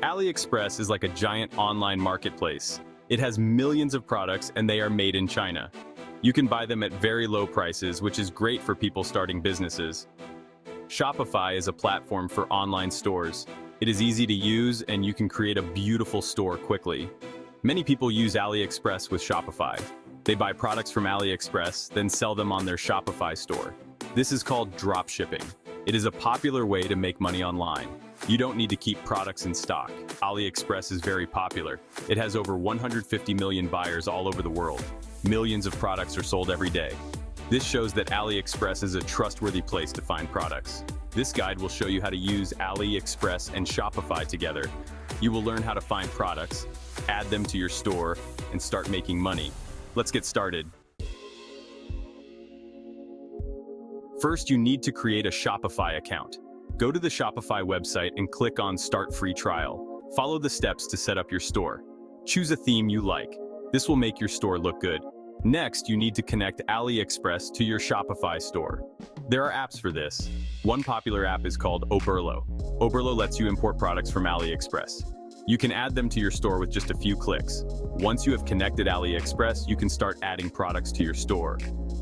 AliExpress is like a giant online marketplace. It has millions of products and they are made in China. You can buy them at very low prices, which is great for people starting businesses. Shopify is a platform for online stores. It is easy to use and you can create a beautiful store quickly. Many people use AliExpress with Shopify. They buy products from AliExpress, then sell them on their Shopify store. This is called drop shipping. It is a popular way to make money online. You don't need to keep products in stock. AliExpress is very popular. It has over 150 million buyers all over the world. Millions of products are sold every day. This shows that AliExpress is a trustworthy place to find products. This guide will show you how to use AliExpress and Shopify together. You will learn how to find products, add them to your store, and start making money. Let's get started. First, you need to create a Shopify account. Go to the Shopify website and click on Start Free Trial. Follow the steps to set up your store. Choose a theme you like. This will make your store look good. Next, you need to connect AliExpress to your Shopify store. There are apps for this. One popular app is called Oberlo. Oberlo lets you import products from AliExpress. You can add them to your store with just a few clicks. Once you have connected AliExpress, you can start adding products to your store.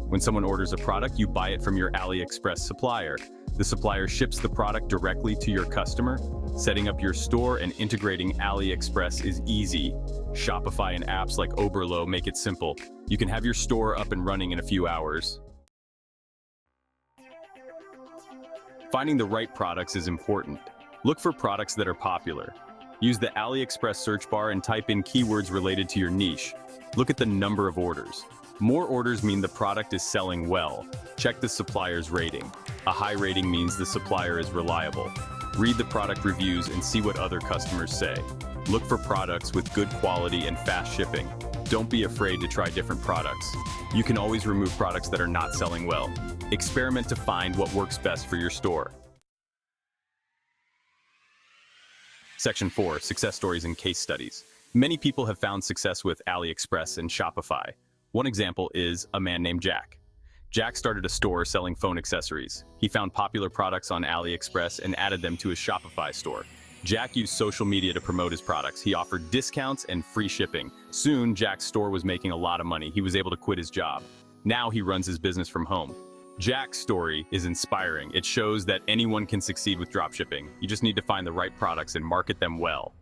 When someone orders a product, you buy it from your AliExpress supplier. The supplier ships the product directly to your customer. Setting up your store and integrating AliExpress is easy. Shopify and apps like Oberlo make it simple. You can have your store up and running in a few hours. Finding the right products is important. Look for products that are popular. Use the AliExpress search bar and type in keywords related to your niche. Look at the number of orders. More orders mean the product is selling well. Check the supplier's rating. A high rating means the supplier is reliable. Read the product reviews and see what other customers say. Look for products with good quality and fast shipping. Don't be afraid to try different products. You can always remove products that are not selling well. Experiment to find what works best for your store. Section 4, Success Stories and Case Studies. Many people have found success with AliExpress and Shopify. One example is a man named Jack. Jack started a store selling phone accessories. He found popular products on AliExpress and added them to his Shopify store. Jack used social media to promote his products. He offered discounts and free shipping. Soon, Jack's store was making a lot of money. He was able to quit his job. Now he runs his business from home. Jack's story is inspiring. It shows that anyone can succeed with dropshipping. You just need to find the right products and market them well.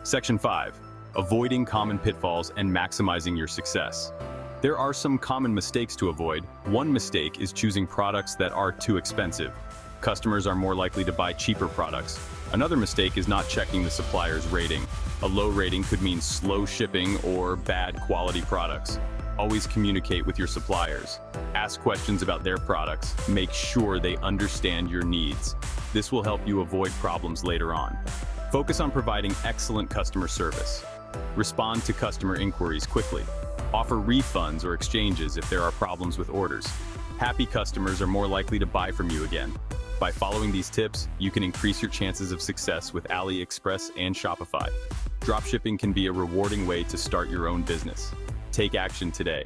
Section 5. Avoiding common pitfalls and maximizing your success. There are some common mistakes to avoid. One mistake is choosing products that are too expensive. Customers are more likely to buy cheaper products. Another mistake is not checking the supplier's rating. A low rating could mean slow shipping or bad quality products. Always communicate with your suppliers. Ask questions about their products. Make sure they understand your needs. This will help you avoid problems later on. Focus on providing excellent customer service. Respond to customer inquiries quickly. Offer refunds or exchanges if there are problems with orders. Happy customers are more likely to buy from you again. By following these tips, you can increase your chances of success with AliExpress and Shopify. Dropshipping can be a rewarding way to start your own business. Take action today.